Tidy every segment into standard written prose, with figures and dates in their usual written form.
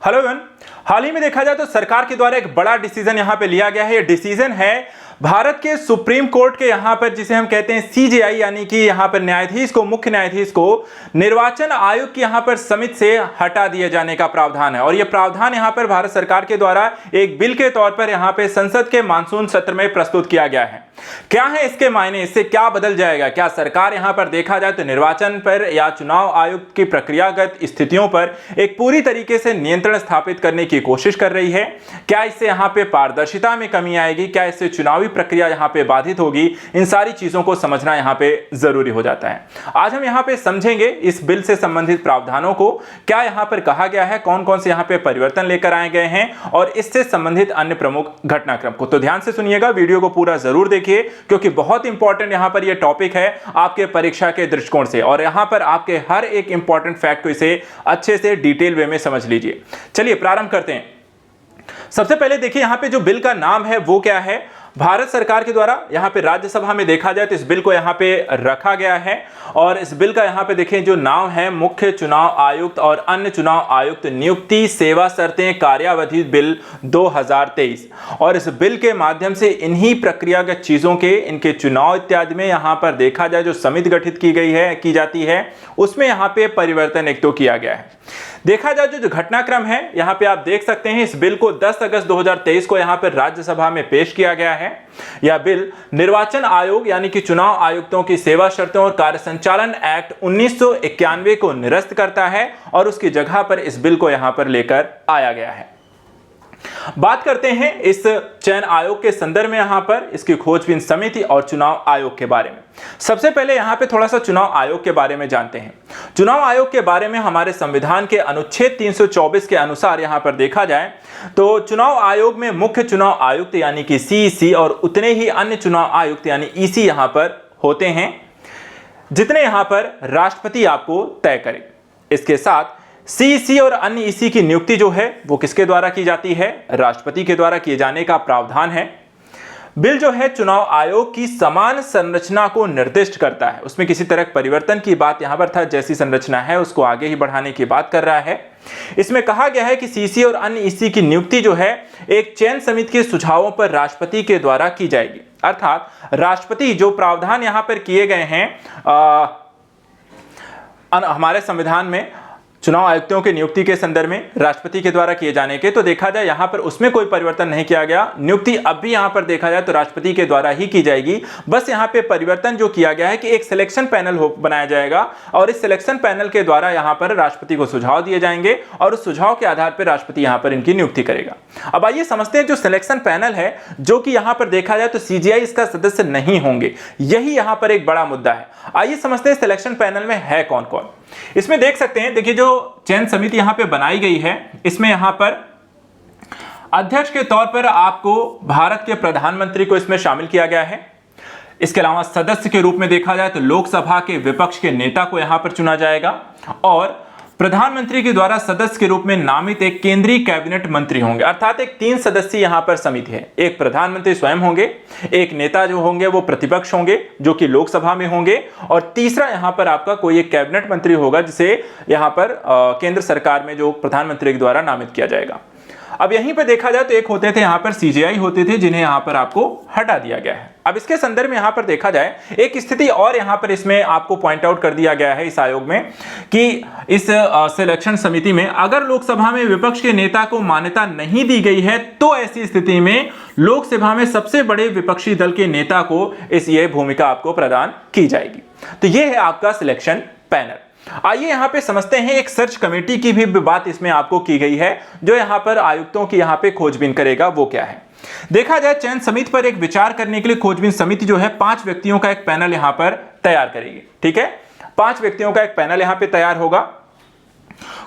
Hello everyone, हाल ही में देखा जाए तो सरकार के द्वारा एक बड़ा डिसीजन यहां पे लिया गया है। ये डिसीजन है भारत के सुप्रीम कोर्ट के यहां पर, जिसे हम कहते हैं सीजेआई, यानी कि यहां पर न्यायाधीश को, मुख्य न्यायाधीश को निर्वाचन आयोग की यहां पर समिति से हटा दिए जाने का प्रावधान है। और यह प्रावधान यहां पर भारत सरकार के द्वारा एक बिल के तौर पर यहां पर संसद के मानसून सत्र में प्रस्तुत किया गया है। क्या है इसके मायने, इससे क्या बदल जाएगा? क्या सरकार यहां पर देखा जाए तो निर्वाचन पर या चुनाव आयोग की प्रक्रियागत स्थितियों पर एक पूरी तरीके से नियंत्रण स्थापित करने की कोशिश कर रही है? क्या इससे यहां पे पारदर्शिता में कमी आएगी? क्या इससे चुनावी प्रक्रिया यहां पे बाधित होगी? इन सारी चीजों को समझना यहां पे जरूरी हो जाता है। आज हम यहां पे समझेंगे इस बिल से संबंधित प्रावधानों को, क्या यहां पर कहा गया है, कौन कौन से यहां पे परिवर्तन लेकर आए गए हैं और इससे संबंधित अन्य प्रमुख घटनाक्रम को। तो ध्यान से सुनिएगा, वीडियो को पूरा जरूर देखिए क्योंकि बहुत इंपॉर्टेंट यहां पर यह टॉपिक है आपके परीक्षा के दृष्टिकोण से, और यहां पर आपके हर एक इंपॉर्टेंट फैक्ट को इसे अच्छे से डिटेल वे में समझ लीजिए। चलिए प्रारंभ करते हैं। सबसे पहले देखिए यहां पे जो बिल का नाम है वो क्या है। भारत सरकार के द्वारा यहां पे राज्यसभा में देखा जाए तो इस बिल को यहां पे रखा गया है, और इस बिल का यहां पे देखें जो नाम है, मुख्य चुनाव आयुक्त और अन्य चुनाव आयुक्त नियुक्ति सेवा शर्तें कार्यावधि बिल 2023। और इस बिल के माध्यम से इन्हीं प्रक्रियागत चीजों के, इनके चुनाव इत्यादि में यहां पर देखा जाए जो समिति गठित की जाती है उसमें यहां पे परिवर्तन एक तो किया गया है। देखा जाए जो घटनाक्रम है यहां पे आप देख सकते हैं, इस बिल को 10 अगस्त 2023 को यहां पर राज्यसभा में पेश किया गया है। यह बिल निर्वाचन आयोग यानी कि चुनाव आयुक्तों की सेवा शर्तों और कार्य संचालन एक्ट 1991 को निरस्त करता है और उसकी जगह पर इस बिल को यहां पर लेकर आया गया है। बात करते हैं इस चयन आयोग के संदर्भ में, यहां पर इसकी खोजबीन समिति और चुनाव आयोग के बारे में। सबसे पहले यहां पे थोड़ा सा चुनाव आयोग के बारे में जानते हैं। चुनाव आयोग के बारे में हमारे संविधान के अनुच्छेद 324 के अनुसार यहां पर देखा जाए तो चुनाव आयोग में मुख्य चुनाव आयुक्त यानी कि सीईसी और उतने ही अन्य चुनाव आयुक्त यानी ईसी यहां पर होते हैं, जितने यहां पर राष्ट्रपति आपको तय करे। इसके साथ सीईसी और अन्य ईसी की नियुक्ति जो है वो किसके द्वारा की जाती है? राष्ट्रपति के द्वारा किए जाने का प्रावधान है। बिल जो है चुनाव आयोग की समान संरचना को निर्दिष्ट करता है, उसमें किसी तरह परिवर्तन की बात यहां पर था, जैसी संरचना है उसको आगे ही बढ़ाने की बात कर रहा है। इसमें कहा गया है कि सीईसी और अन्य ईसी की नियुक्ति जो है एक चयन समिति के सुझावों पर राष्ट्रपति के द्वारा की जाएगी। अर्थात राष्ट्रपति जो प्रावधान यहां पर किए गए हैं हमारे संविधान में चुनाव आयुक्तों की नियुक्ति के संदर्भ में राष्ट्रपति के द्वारा किए जाने के, तो देखा जाए यहां पर उसमें कोई परिवर्तन नहीं किया गया। नियुक्ति अब भी यहां पर देखा जाए तो राष्ट्रपति के द्वारा ही की जाएगी। बस यहां पे परिवर्तन जो किया गया है कि एक सिलेक्शन पैनल बनाया जाएगा और इस सिलेक्शन पैनल के द्वारा यहां पर राष्ट्रपति को सुझाव दिए जाएंगे और उस सुझाव के आधार पर राष्ट्रपति यहां पर इनकी नियुक्ति करेगा। अब आइए समझते हैं जो सिलेक्शन पैनल है, जो कि यहां पर देखा जाए तो सीजीआई इसका सदस्य नहीं होंगे, यही यहां पर एक बड़ा मुद्दा है। आइए समझते हैं सिलेक्शन पैनल में है कौन कौन। इसमें देख सकते हैं, देखिए जो चयन समिति यहां पे बनाई गई है इसमें यहां पर अध्यक्ष के तौर पर आपको भारत के प्रधानमंत्री को इसमें शामिल किया गया है। इसके अलावा सदस्य के रूप में देखा जाए तो लोकसभा के विपक्ष के नेता को यहां पर चुना जाएगा और प्रधानमंत्री के द्वारा सदस्य के रूप में नामित एक केंद्रीय कैबिनेट मंत्री होंगे। अर्थात एक 3 सदस्यीय यहां पर समिति है। एक प्रधानमंत्री स्वयं होंगे, एक नेता जो होंगे वो प्रतिपक्ष होंगे जो कि लोकसभा में होंगे, और तीसरा यहां पर आपका कोई एक कैबिनेट मंत्री होगा जिसे यहां पर केंद्र सरकार में जो प्रधानमंत्री के द्वारा नामित किया जाएगा। अब यहीं पर देखा जाए तो एक होते थे यहां पर सीजेआई होते थे, जिन्हें यहां पर आपको हटा दिया गया है। अब इसके संदर्भ में यहां पर देखा जाए एक स्थिति और यहां पर इसमें आपको पॉइंट आउट कर दिया गया है इस आयोग में कि इस सिलेक्शन समिति में अगर लोकसभा में विपक्ष के नेता को मान्यता नहीं दी गई है तो ऐसी स्थिति में लोकसभा में सबसे बड़े विपक्षी दल के नेता को ये भूमिका आपको प्रदान की जाएगी। तो यह है आपका सिलेक्शन पैनल। आइए यहां पे समझते हैं एक सर्च कमेटी की भी बात इसमें आपको की गई है, जो यहां पर आयुक्तों की यहां पे खोजबीन करेगा। वो क्या है? देखा जाए चयन समिति पर एक विचार करने के लिए खोजबीन समिति जो है 5 व्यक्तियों का एक पैनल यहां पर तैयार करेगी। ठीक है, 5 व्यक्तियों का एक पैनल यहां पे तैयार होगा।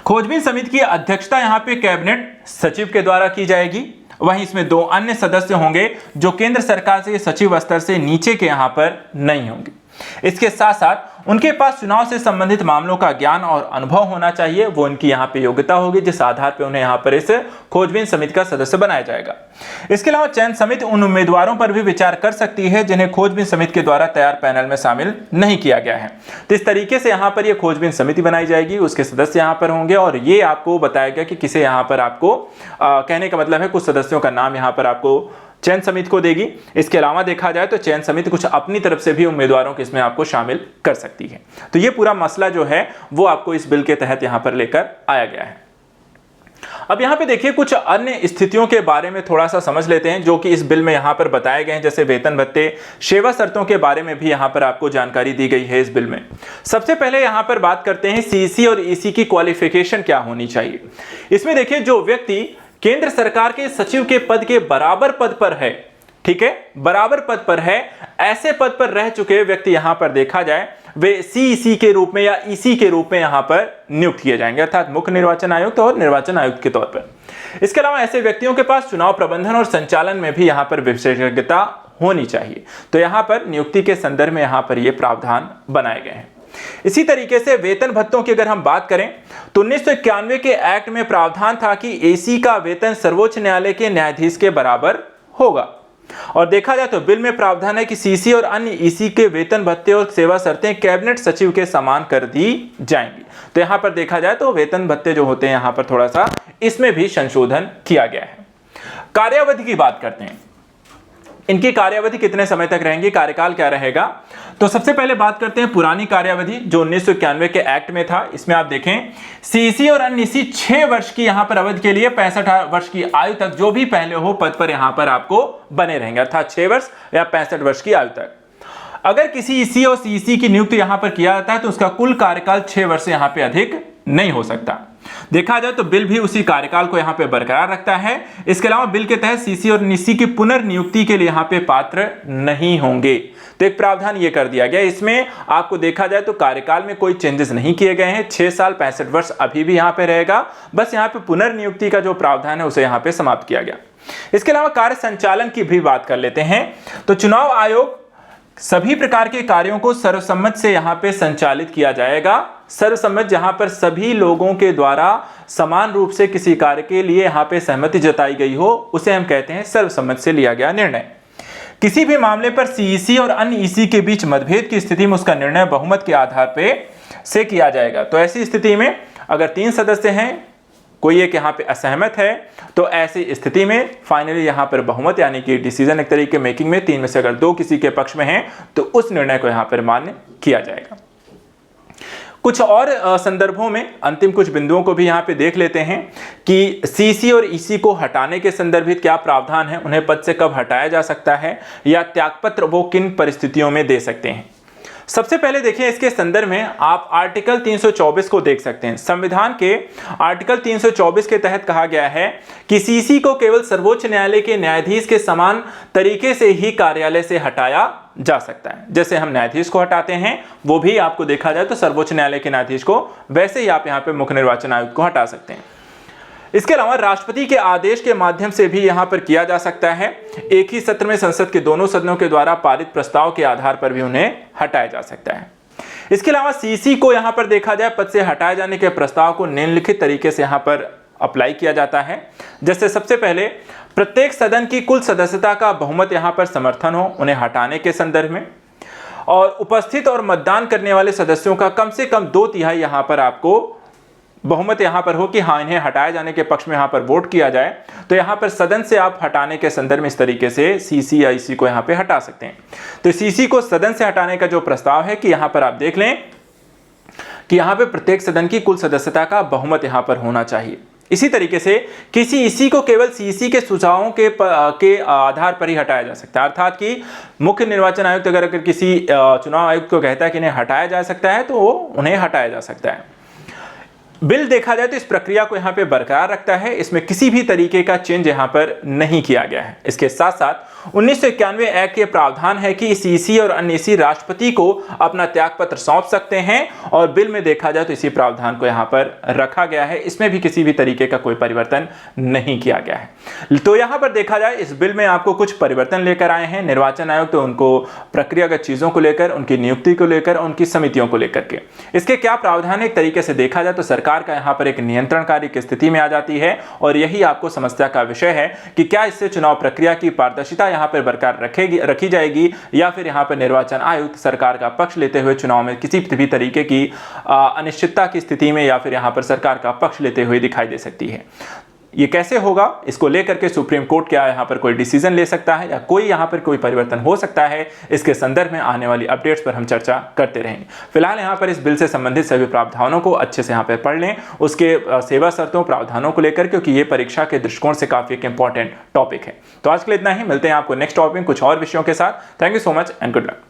खोजबीन समिति की अध्यक्षता यहां पे कैबिनेट सचिव के द्वारा की जाएगी। वहीं इसमें 2 अन्य सदस्य होंगे जो केंद्र सरकार से सचिव स्तर से नीचे के यहां पर नहीं होंगे। इसके साथ साथ उनके पास चुनाव से संबंधित मामलों का ज्ञान और अनुभव होना चाहिए, वो उनकी यहाँ पे योग्यता होगी जिस आधार पे उन्हें यहाँ पर इस खोजबीन समिति का सदस्य बनाया जाएगा। इसके अलावा चयन समिति उन उम्मीदवारों पर भी विचार कर सकती है जिन्हें खोजबीन समिति के द्वारा तैयार पैनल में शामिल नहीं किया गया है। तो इस तरीके से यहाँ पर ये खोजबीन समिति बनाई जाएगी, उसके सदस्य यहाँ पर होंगे और ये आपको बताया गया कि किसे यहाँ पर आपको कहने का मतलब है कुछ सदस्यों का नाम यहाँ पर आपको चयन समिति को देगी। इसके अलावा देखा जाए तो चयन समिति कुछ अपनी तरफ से भी उम्मीदवारों को इसमें आपको शामिल कर सकती है। तो ये पूरा मसला जो है वो आपको इस बिल के तहत यहाँ पर लेकर आया गया है। अब यहाँ पे देखिए कुछ अन्य स्थितियों के बारे में थोड़ा सा समझ लेते हैं जो कि इस बिल में यहाँ पर बताए गए हैं, जैसे वेतन भत्ते, सेवा शर्तों के बारे में भी यहाँ पर आपको जानकारी दी गई है इस बिल में। सबसे पहले यहाँ पर बात करते हैं सीईसी और ईसी की क्वालिफिकेशन क्या होनी चाहिए। इसमें देखिए जो व्यक्ति केंद्र सरकार के सचिव के पद के बराबर पद पर है, ठीक है, बराबर पद पर है, ऐसे पद पर रह चुके व्यक्ति यहां पर देखा जाए वे सीईसी के रूप में या ईसी के रूप में यहां पर नियुक्त किए जाएंगे, अर्थात मुख्य निर्वाचन आयुक्त और निर्वाचन आयुक्त के तौर पर। इसके अलावा ऐसे व्यक्तियों के पास चुनाव प्रबंधन और संचालन में भी यहां पर विशेषज्ञता होनी चाहिए। तो यहां पर नियुक्ति के संदर्भ में यहां पर यह प्रावधान बनाए गए हैं। इसी तरीके से वेतन भत्तों की अगर हम बात करें तो 1991 के एक्ट में प्रावधान था कि एसी का वेतन सर्वोच्च न्यायालय के न्यायाधीश के बराबर होगा। और देखा जाए तो बिल में प्रावधान है कि सीसी और अन्य ईसी के वेतन भत्ते और सेवा शर्तें कैबिनेट सचिव के समान कर दी जाएंगी। तो यहां पर देखा जाए तो वेतन भत्ते जो होते हैं यहां पर थोड़ा सा इसमें भी संशोधन किया गया है। कार्यावधि की बात करते हैं, इनकी कार्यावधि कितने समय तक रहेंगी, कार्यकाल क्या रहेगा। तो सबसे पहले बात करते हैं पुरानी कार्यावधि जो 1991 के एक्ट में था। इसमें आप देखें सीसी और अन्य ईसी 6 वर्ष की यहां पर अवधि के लिए 65 वर्ष की आयु तक जो भी पहले हो पद पर यहां पर आपको बने रहेंगे, अर्थात 6 वर्ष या 65 वर्ष की आयु तक। अगर किसी ईसी और सीसी की नियुक्ति यहां पर किया जाता है तो उसका कुल कार्यकाल 6 वर्ष से यहां पर अधिक नहीं हो सकता। देखा जाए तो बिल भी उसी कार्यकाल को यहां पे बरकरार रखता है। इसके अलावा बिल के तहत सीसी और ईसी की पुनर्नियुक्ति के लिए यहां पे पात्र नहीं होंगे। तो एक प्रावधान ये कर दिया गया। इसमें आपको देखा जाए तो कार्यकाल में कोई चेंजेस नहीं किए गए हैं। 6 साल 65 वर्ष अभी भी यहां पे रहेगा, बस यहां पे पुनर्नियुक्ति का जो प्रावधान है उसे यहां पे समाप्त किया गया। इसके अलावा कार्य संचालन की भी बात कर लेते हैं। तो चुनाव आयोग सभी प्रकार के कार्यों को सर्वसम्मत से यहां पे संचालित किया जाएगा। सर्वसम्मत जहां पर सभी लोगों के द्वारा समान रूप से किसी कार्य के लिए यहां पे सहमति जताई गई हो उसे हम कहते हैं सर्वसम्मत से लिया गया निर्णय। किसी भी मामले पर सीईसी और अन्य ईसी के बीच मतभेद की स्थिति में उसका निर्णय बहुमत के आधार पे से किया जाएगा। तो ऐसी स्थिति में अगर 3 सदस्य हैं, कोई एक यहाँ पे असहमत है, तो ऐसी स्थिति में फाइनली यहाँ पर बहुमत यानी कि डिसीजन एक तरीके मेकिंग में 3 में से अगर 2 किसी के पक्ष में हैं तो उस निर्णय को यहाँ पर मान्य किया जाएगा। कुछ और संदर्भों में अंतिम कुछ बिंदुओं को भी यहाँ पे देख लेते हैं कि सीसी और ईसी को हटाने के संदर्भित क्या प्रावधान है, उन्हें पद से कब हटाया जा सकता है या त्यागपत्र वो किन परिस्थितियों में दे सकते हैं। सबसे पहले देखिए इसके संदर्भ में आप आर्टिकल 324 को देख सकते हैं। संविधान के आर्टिकल 324 के तहत कहा गया है कि सीसी को केवल सर्वोच्च न्यायालय के न्यायाधीश के समान तरीके से ही कार्यालय से हटाया जा सकता है। जैसे हम न्यायाधीश को हटाते हैं वो भी आपको देखा जाए तो सर्वोच्च न्यायालय के न्यायाधीश को वैसे ही आप यहाँ पे मुख्य निर्वाचन आयुक्त को हटा सकते हैं। इसके अलावा राष्ट्रपति के आदेश के माध्यम से भी यहां पर किया जा सकता है। एक ही सत्र में संसद के दोनों सदनों के द्वारा पारित प्रस्ताव के आधार पर भी उन्हें हटाया जा सकता है। इसके अलावा सीसी को यहां पर देखा जाए पद से हटाए जाने के प्रस्ताव को निम्नलिखित तरीके से यहां पर अप्लाई किया जाता है। जैसे सबसे पहले प्रत्येक सदन की कुल सदस्यता का बहुमत यहां पर समर्थन हो उन्हें हटाने के संदर्भ में, और उपस्थित और मतदान करने वाले सदस्यों का कम से कम 2/3 यहां पर आपको बहुमत यहां पर हो कि हाँ इन्हें हटाए जाने के पक्ष में यहां पर वोट किया जाए। तो यहां पर सदन से आप हटाने के संदर्भ में इस तरीके से सीसी या ईसी को यहां पे हटा सकते हैं। तो सीसी को सदन से हटाने का जो प्रस्ताव है कि यहां पर आप देख लें कि यहां पे प्रत्येक सदन की कुल सदस्यता का बहुमत यहां पर होना चाहिए। इसी तरीके से किसी ईसी को केवल सीसी के सुझावों के आधार पर ही हटाया जा सकता है, अर्थात कि मुख्य निर्वाचन आयुक्त अगर किसी चुनाव आयुक्त को कहता है कि इन्हें हटाया जा सकता है तो उन्हें हटाया जा सकता है। बिल देखा जाए तो इस प्रक्रिया को यहां पे बरकरार रखता है, इसमें किसी भी तरीके का चेंज यहां पर नहीं किया गया है। इसके साथ साथ 1991 एक्ट के प्रावधान है कि सीसी और अन्य सी राष्ट्रपति को अपना त्यागपत्र सौंप सकते हैं और बिल में देखा जाए तो इसी प्रावधान को यहां पर रखा गया है, इसमें भी किसी भी तरीके का कोई परिवर्तन नहीं किया गया है। तो यहां पर देखा जाए इस बिल में आपको कुछ परिवर्तन लेकर आए हैं निर्वाचन आयोग, तो उनको प्रक्रियागत चीजों को लेकर, उनकी नियुक्ति को लेकर, उनकी समितियों को लेकर के। इसके क्या प्रावधान है, एक तरीके से देखा जाए तो सरकार का यहां पर एक नियंत्रणकारी की स्थिति में आ जाती है और यही आपको समस्या का विषय है कि क्या इससे चुनाव प्रक्रिया की पारदर्शिता यहां पर बरकरार रखी जाएगी या फिर यहां पर निर्वाचन आयुक्त सरकार का पक्ष लेते हुए चुनाव में किसी भी तरीके की अनिश्चितता की स्थिति में या फिर यहां पर सरकार का पक्ष लेते हुए दिखाई दे सकती है। ये कैसे होगा, इसको लेकर के सुप्रीम कोर्ट क्या यहां पर कोई डिसीजन ले सकता है या कोई यहां पर कोई परिवर्तन हो सकता है, इसके संदर्भ में आने वाली अपडेट्स पर हम चर्चा करते रहेंगे। फिलहाल यहां पर इस बिल से संबंधित सभी प्रावधानों को अच्छे से यहां पर पढ़ लें, उसके सेवा शर्तों प्रावधानों को लेकर, क्योंकि ये परीक्षा के दृष्टिकोण से काफी एक इंपॉर्टेंट टॉपिक है। तो आज के लिए इतना ही, मिलते हैं आपको नेक्स्ट टॉपिक कुछ और विषयों के साथ। Thank you so much and good luck.